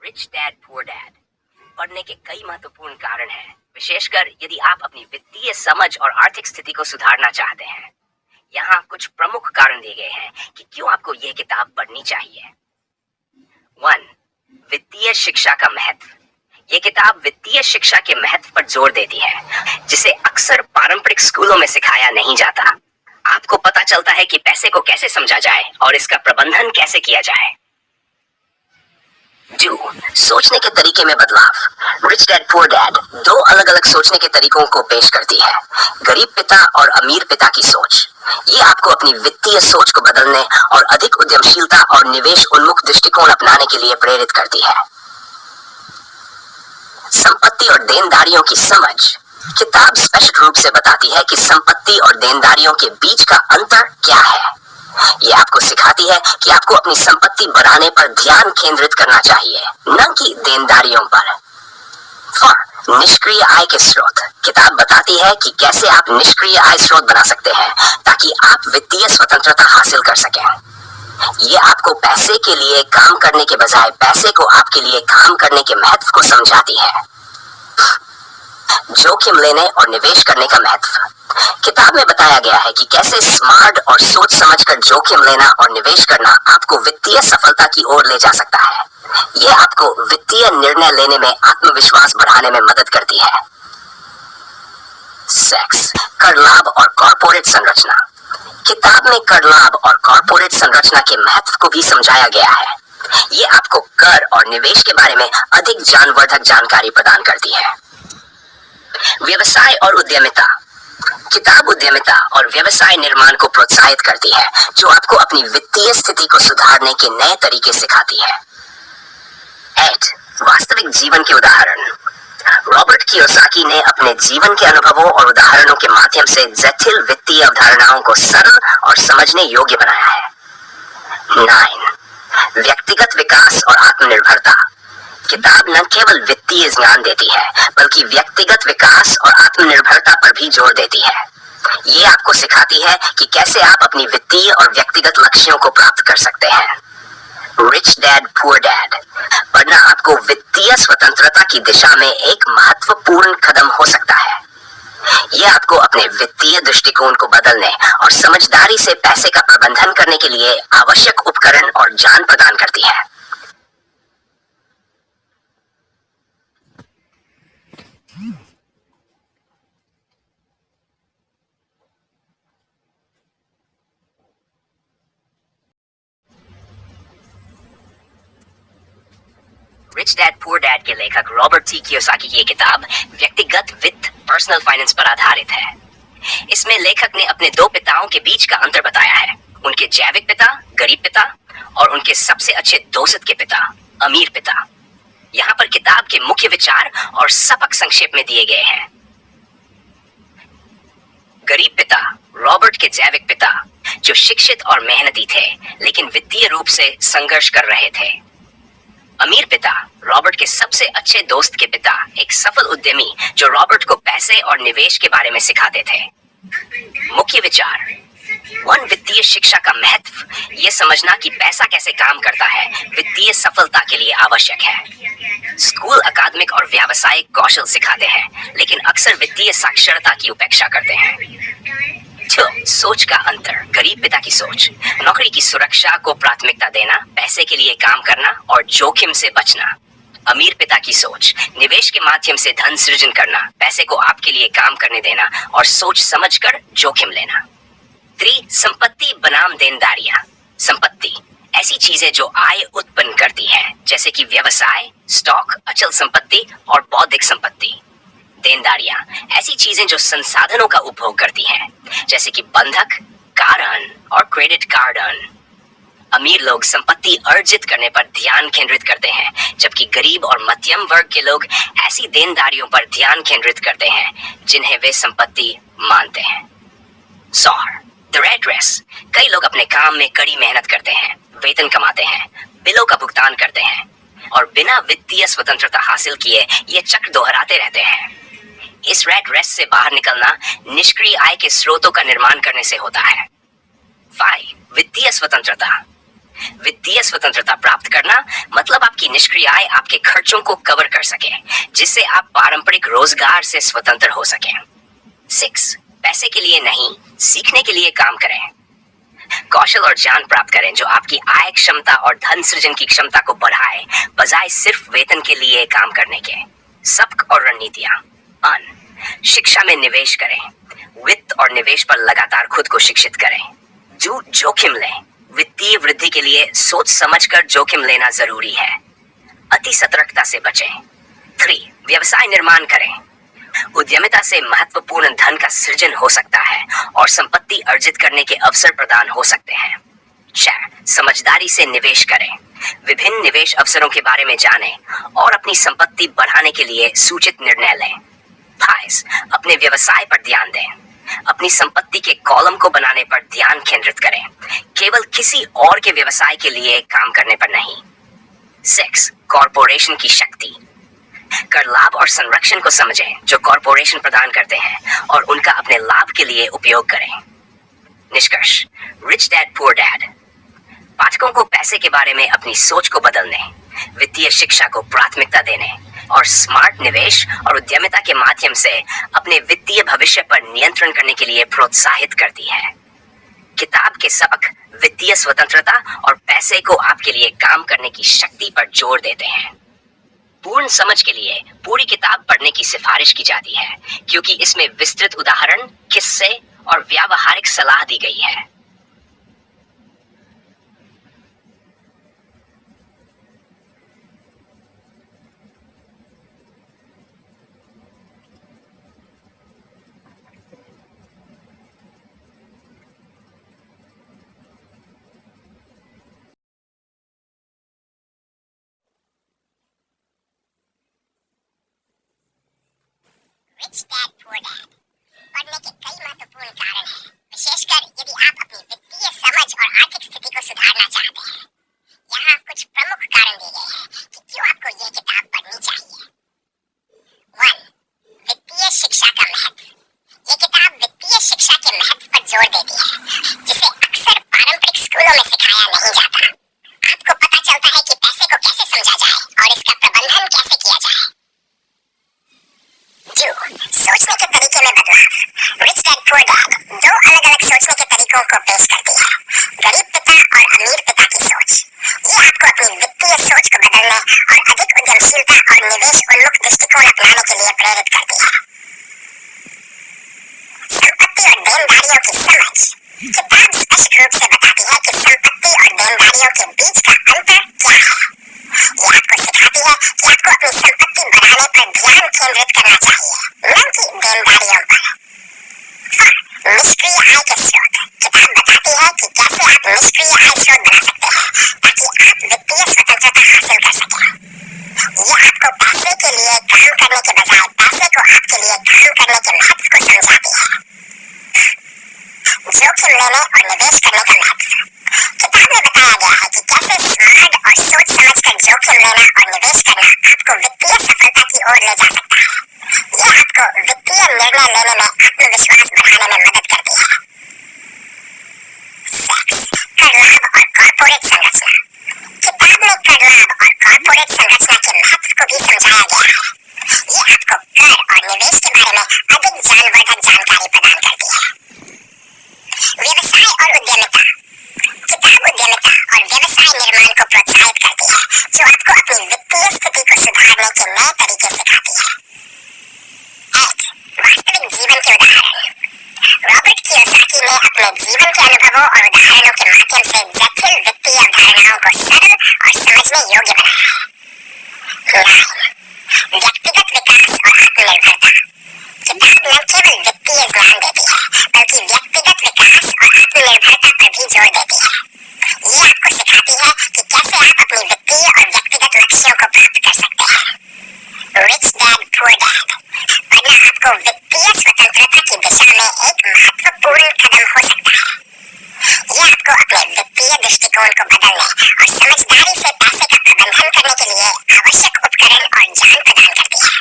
Rich dad poor dad पढ़ने के कई महत्वपूर्ण कारण हैं, विशेषकर यदि आप अपनी वित्तीय समझ और आर्थिक स्थिति को सुधारना चाहते हैं। यहाँ कुछ प्रमुख कारण दिए गए हैं कि क्यों आपको यह किताब पढ़नी चाहिए। 1. वित्तीय शिक्षा का महत्व। ये किताब वित्तीय शिक्षा के महत्व पर जोर देती है, जिसे अक्सर पारंपरिक स्कूलों में सिखाया नहीं जाता। आपको पता चलता है कि पैसे को कैसे समझा जाए और इसका प्रबंधन कैसे किया जाए। 2. सोचने के तरीके में बदलाव। रिच डैड पुअर डैड दो अलग अलग सोचने के तरीकों को पेश करती है, गरीब पिता और अमीर पिता की सोच। ये आपको अपनी वित्तीय सोच को बदलने और अधिक उद्यमशीलता और निवेश उन्मुख दृष्टिकोण अपनाने के लिए प्रेरित करती है। संपत्ति और देनदारियों की समझ। किताब स्पष्ट रूप से बताती है कि संपत्ति और देनदारियों के बीच का अंतर क्या है। ये आपको सिखाती है कि आपको अपनी संपत्ति बढ़ाने पर ध्यान केंद्रित करना चाहिए, न कि देनदारियों पर। 4. निष्क्रिय आय के स्रोत। किताब बताती है कि कैसे आप निष्क्रिय आय स्रोत बना सकते हैं ताकि आप वित्तीय स्वतंत्रता हासिल कर सकें। ये आपको पैसे के लिए काम करने के बजाय पैसे को आपके लिए काम करने के महत्व को समझाती है। जोखिम लेने और निवेश करने का महत्व। किताब में बताया गया है कि कैसे स्मार्ट और सोच समझकर जोखिम लेना और निवेश करना आपको वित्तीय सफलता की ओर ले जा सकता है। यह आपको वित्तीय निर्णय लेने में आत्मविश्वास बढ़ाने में मदद करती है। सेक्स, कर लाभ और कॉर्पोरेट संरचना। किताब में कर लाभ और कॉर्पोरेट संरचना के महत्व को भी समझाया गया है। ये आपको कर और निवेश के बारे में अधिक ज्ञानवर्धक जानकारी प्रदान करती है। व्यवसाय और उद्यमिता। किताब उद्यमिता और व्यवसाय निर्माण को प्रोत्साहित करती है, जो आपको अपनी वित्तीय स्थिति को सुधारने के नए तरीके सिखाती है। 8. वास्तविक जीवन के उदाहरण। रॉबर्ट कियोसाकी ने अपने जीवन के अनुभवों और उदाहरणों के माध्यम से जटिल वित्तीय अवधारणाओं को सरल और समझने योग्य बनाया है। 9. व्यक्तिगत विकास और आत्मनिर्भरता। किताब न केवल वित्तीय ज्ञान देती है, बल्कि व्यक्तिगत विकास और आत्मनिर्भरता पर भी जोर देती है। ये आपको सिखाती है कि कैसे आप अपनी वित्तीय और व्यक्तिगत लक्ष्यों को प्राप्त कर सकते हैं। रिच डैड पुअर डैड पढ़ना आपको वित्तीय स्वतंत्रता की दिशा में एक महत्वपूर्ण कदम हो सकता है। यह आपको अपने वित्तीय दृष्टिकोण को बदलने और समझदारी से पैसे का प्रबंधन करने के लिए आवश्यक उपकरण और ज्ञान प्रदान करती है। रिच डैड पुअर डैड के लेखक रॉबर्ट टी कियोसाकी की ये किताब व्यक्तिगत वित्त पर्सनल फाइनेंस पर आधारित है। इसमें लेखक ने अपने दो पिताओं के बीच का अंतर बताया है, उनके जैविक पिता गरीब पिता और उनके सबसे अच्छे दोस्त के पिता अमीर पिता। यहाँ पर किताब के मुख्य विचार और सबक संक्षेप में दिए गए हैं। गरीब पिता रॉबर्ट के जैविक पिता, जो शिक्षित और मेहनती थे लेकिन वित्तीय रूप से संघर्ष कर रहे थे। अमीर पिता रॉबर्ट के सबसे अच्छे दोस्त के पिता, एक सफल उद्यमी जो रॉबर्ट को पैसे और निवेश के बारे में सिखाते थे। मुख्य विचार। 1. वित्तीय शिक्षा का महत्व। यह समझना कि पैसा कैसे काम करता है वित्तीय सफलता के लिए आवश्यक है। स्कूल अकादमिक और व्यावसायिक कौशल सिखाते हैं, लेकिन अक्सर वित्तीय साक्षरता की उपेक्षा करते हैं। 2. सोच का अंतर। गरीब पिता की सोच, नौकरी की सुरक्षा को प्राथमिकता देना, पैसे के लिए काम करना और जोखिम से बचना। अमीर पिता की सोच, निवेश के माध्यम से धन सृजन करना, पैसे को आपके लिए काम करने देना और सोच समझकर जोखिम लेना। 3. संपत्ति बनाम देनदारियां। संपत्ति ऐसी चीजें जो आय उत्पन्न करती है, जैसे कि व्यवसाय, स्टॉक, अचल संपत्ति और बौद्धिक संपत्ति। देनदारियां ऐसी चीजें जो संसाधनों का उपभोग करती हैं, जैसे कि बंधक, कार ऋण और क्रेडिट कार्ड ऋण। अमीर लोग संपत्ति अर्जित करने पर ध्यान केंद्रित करते हैं, जबकि गरीब और मध्यम वर्ग के लोग ऐसी देनदारियों पर ध्यान केंद्रित करते हैं जिन्हें वे संपत्ति मानते हैं। The rat race. कई लोग अपने काम में कड़ी मेहनत करते हैं, वेतन कमाते हैं, बिलों का भुगतान करते हैं और बिना वित्तीय स्वतंत्रता हासिल किए ये चक्र दोहराते रहते हैं। इस रेट रेस से बाहर निकलना निष्क्रिय आय के स्रोतों का निर्माण करने से होता है। 5. वित्तीय स्वतंत्रता। वित्तीय स्वतंत्रता प्राप्त करना मतलब आपकी निष्क्रिय आय आपके खर्चों को कवर कर सके, जिससे आप पारंपरिक रोजगार से स्वतंत्र हो सके। 6. पैसे के लिए नहीं, सीखने के लिए काम करें। कौशल और ज्ञान प्राप्त करें जो आपकी आय क्षमता और धन सृजन की क्षमता को बढ़ाए, बजाय सिर्फ वेतन के लिए काम करने के। सबक और रणनीतियां। शिक्षा में निवेश करें। वित्त और निवेश पर लगातार खुद को शिक्षित करें। जोखिम लें। वित्तीय वृद्धि के लिए सोच समझकर जोखिम लेना जरूरी है। अति सतर्कता से बचें। 3. व्यवसाय निर्माण करें। उद्यमिता से महत्वपूर्ण धन का सृजन हो सकता है और संपत्ति अर्जित करने के अवसर प्रदान हो सकते हैं। 4. समझदारी से निवेश करें। विभिन्न निवेश अवसरों के बारे में जानें और अपनी संपत्ति बढ़ाने के लिए सूचित निर्णय लें। 5. अपने व्यवसाय पर ध्यान दें। अपनी संपत्ति के कॉलम को बनाने पर ध्यान केंद्रित करें, केवल किसी और के व्यवसाय के लिए काम करने पर नहीं। 6. कॉरपोरेशन की शक्ति। कर लाभ और संरक्षण को समझें जो कॉरपोरेशन प्रदान करते हैं और उनका अपने लाभ के लिए उपयोग करें। निष्कर्ष। Rich dad poor dad. पाठकों को पैसे के बारे में अपनी सोच को बदलने, वित्तीय शिक्षा को प्राथमिकता देने और स्मार्ट निवेश और उद्यमिता के माध्यम से अपने वित्तीय भविष्य पर नियंत्रण करने के लिए प्रोत्साहित करती है। किताब के सबक वित्तीय स्वतंत्रता और पैसे को आपके लिए काम करने की शक्ति पर जोर देते हैं। पूर्ण समझ के लिए पूरी किताब पढ़ने की सिफारिश की जाती है, क्योंकि इसमें विस्तृत उदाहरण, किस्से और व्यावहारिक सलाह दी गई है। रिच डैड पुअर डैड पढ़ने के कई महत्वपूर्ण कारण हैं, विशेषकर यदि आप अपनी वित्तीय समझ और आर्थिक स्थिति को सुधारना चाहते हैं। यहाँ कुछ प्रमुख कारण दिए गए हैं कि क्यों आपको यह किताब पढ़नी चाहिए। 1. वित्तीय शिक्षा का महत्व। ये किताब वित्तीय शिक्षा के महत्व पर जोर देती है, जिसे अक्सर पारंपरिक स्कूलों में सिखाया नहीं जाता। आपको पता चलता है कि पैसे को कैसे समझा जाए और इसका प्रबंधन कैसे किया जाए। 2. सोचने के तरीके में बदलाव। रिच डैड पुअर डैड 2 अलग-अलग सोचने के तरीकों को पेश करती है, गरीब पिता और अमीर पिता की सोच। ये आपको अपनी वित्तीय सोच को बदलने और अधिक उद्यमशीलता और निवेश उन्मुख दृष्टिकोण अपनाने के लिए प्रेरित करती है। संपत्ति और देनदारियों की समझ। किताब स्पष्ट रूप से बताती है कि संपत्ति और देनदारियों के बीच का अंतर क्या है। ये आपको सिखाती है कि आपको अपनी संपत्ति बढ़ाने पर ध्यान केंद्रित करना चाहिए, न कि देनदारियों पर। 4. निष्क्रिय आय के स्रोत। किताब बताती है कि कैसे आप निष्क्रिय आय स्रोत बना सकते हैं ताकि आप वित्तीय स्वतंत्रता हासिल कर सकें। ये आपको पैसे के लिए काम करने के बजाय पैसे को आपके लिए काम करने के महत्व को समझाती है। जोखिम लेने और निवेश करने का महत्व। किताब में बताया गया है कि कैसे स्मार्ट और सोच समझकर जोखिम लेना और निवेश करना आपको वित्तीय सफलता की ओर ले जा सकता है। यह आपको वित्तीय निर्णय लेने में आत्मविश्वास बढ़ाने में मदद करती है। 6. कर लाभ और कॉर्पोरेट संरचना। किताब में कर लाभ और कॉर्पोरेट संरचना के महत्व को भी समझाया गया है। ये आपको कर और निवेश के बारे में अधिक ज्ञानवर्धक जानकारी प्रदान करती है। व्यवसाय और उद्यमिता। किताब उद्यमिता और व्यवसाय निर्माण को प्रोत्साहित करती है, जो आपको अपनी वित्तीय स्थिति को सुधारने के नए तरीके सिखाती है। 8. वास्तविक जीवन के उदाहरण। रॉबर्ट कियोसाकी ने अपने जीवन के अनुभवों और उदाहरणों के माध्यम से जटिल वित्तीय अवधारणाओं को सरल और समझने योग्य बनाया है। 9. व्यक्तिगत विकास और आत्मनिर्भरता। किताब न केवल वित्तीय ज्ञान देती है, बल्कि व्यक्तिगत विकास और आत्मनिर्भरता पर भी जोर देती है। ये आपको सिखाती है कि कैसे आप अपनी वित्तीय और व्यक्तिगत लक्ष्यों को प्राप्त कर सकते हैं। रिच डैड पुअर डैड पढ़ना आपको वित्तीय स्वतंत्रता की दिशा में एक महत्वपूर्ण कदम हो सकता है। ये आपको अपने वित्तीय दृष्टिकोण को बदलने और समझदारी से पैसे का प्रबंधन करने के लिए आवश्यक उपकरण और ज्ञान प्रदान करती है।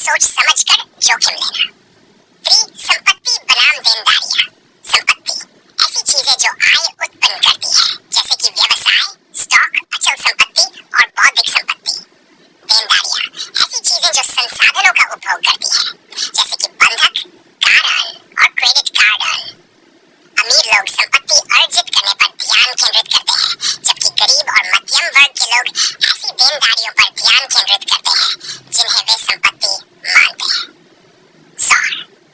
सोच समझकर जोखिम लेना। 3 संपत्ति बनाम देनदारियां। संपत्ति ऐसी चीजें जो आय उत्पन्न करती है, जैसे कि व्यवसाय, स्टॉक, अचल संपत्ति और बौद्धिक संपत्ति। देनदारियां ऐसी चीजें जो संसाधनों का उपभोग करती है, जैसे कि बंधक, कार ऋण और क्रेडिट कार्ड ऋण। अमीर लोग संपत्ति अर्जित करने पर ध्यान केंद्रित करते हैं, जबकि गरीब और मध्यम वर्ग के लोग ऐसी देनदारियों पर ध्यान केंद्रित करते हैं जिन्हें वे संपत्ति मानते हैं। सौर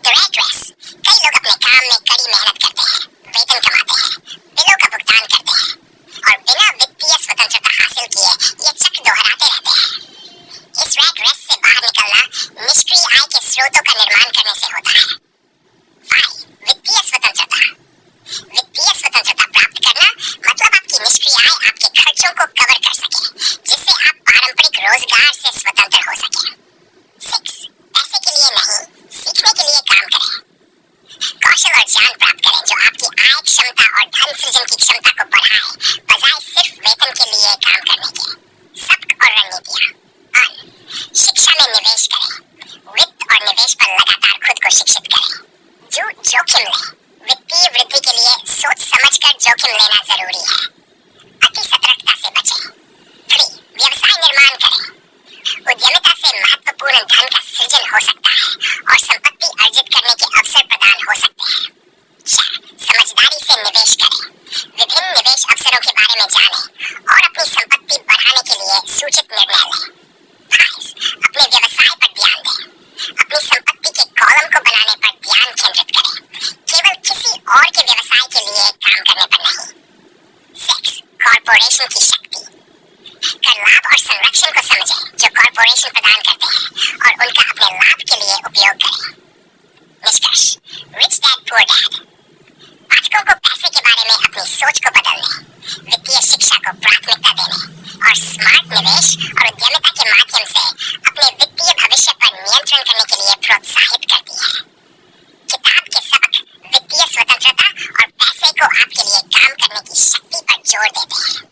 द रेट रेस। कई लोग अपने काम में कड़ी मेहनत करते हैं, वेतन कमाते हैं, बिलों का भुगतान करते हैं और बिना वित्तीय स्वतंत्रता हासिल किए ये चक्र दोहराते रहते हैं। इस रेट रेस से बाहर निकलना निष्क्रिय आय के स्रोतों का निर्माण करने से होता है। 5 वित्तीय स्वतंत्रता। वित्तीय स्वतंत्रता प्राप्त करना मतलब आपकी निष्क्रिय आय आपके खर्चों को कवर कर सके, जिससे आप पारंपरिक रोजगार से स्वतंत्र हो सके। 6 पैसे के लिए नहीं, सीखने के लिए काम करें। कौशल और ज्ञान प्राप्त करें जो आपकी आय क्षमता और धन सृजन की क्षमता को बढ़ाए, बजाय सिर्फ वेतन के लिए काम करने के। सबक और रणनीतियां। शिक्षा में निवेश करें। वित्त और निवेश पर लगातार खुद को शिक्षित करें। जोखिम लें। वित्तीय वृद्धि के लिए सोच समझकर जोखिम लेना जरूरी है। अति सतर्कता से बचें। 3 व्यवसाय निर्माण करें। उद्यमिता से महत्वपूर्ण धन का सृजन हो सकता है और संपत्ति अर्जित करने के अवसर प्रदान हो सकते हैं। 4 समझदारी से निवेश करें। विभिन्न निवेश अवसरों के बारे में जानें और अपनी संपत्ति बढ़ाने के लिए सूचित निर्णय लें। 5 अपने व्यवसाय पर ध्यान दें। अपनी संपत्ति के कॉलम को बनाने पर ध्यान केंद्रित करें, केवल किसी और के व्यवसाय के लिए काम करने पर नहीं। 6 कॉर्पोरेशन की शक्ति। कर लाभ और संरक्षण को समझें जो कॉर्पोरेशन प्रदान करते हैं और उनका अपने लाभ के लिए उपयोग करें। निष्कर्ष। Rich dad poor dad. पाठकों को पैसे के बारे में अपनी सोच को बदलने, वित्तीय शिक्षा को प्राथमिकता देने और स्मार्ट निवेश और उद्यमिता के माध्यम से अपने वित्तीय भविष्य पर नियंत्रण करने के लिए प्रोत्साहित करती है। किताब के सबक वित्तीय स्वतंत्रता और पैसे को आपके लिए काम करने की शक्ति पर जोर देते हैं।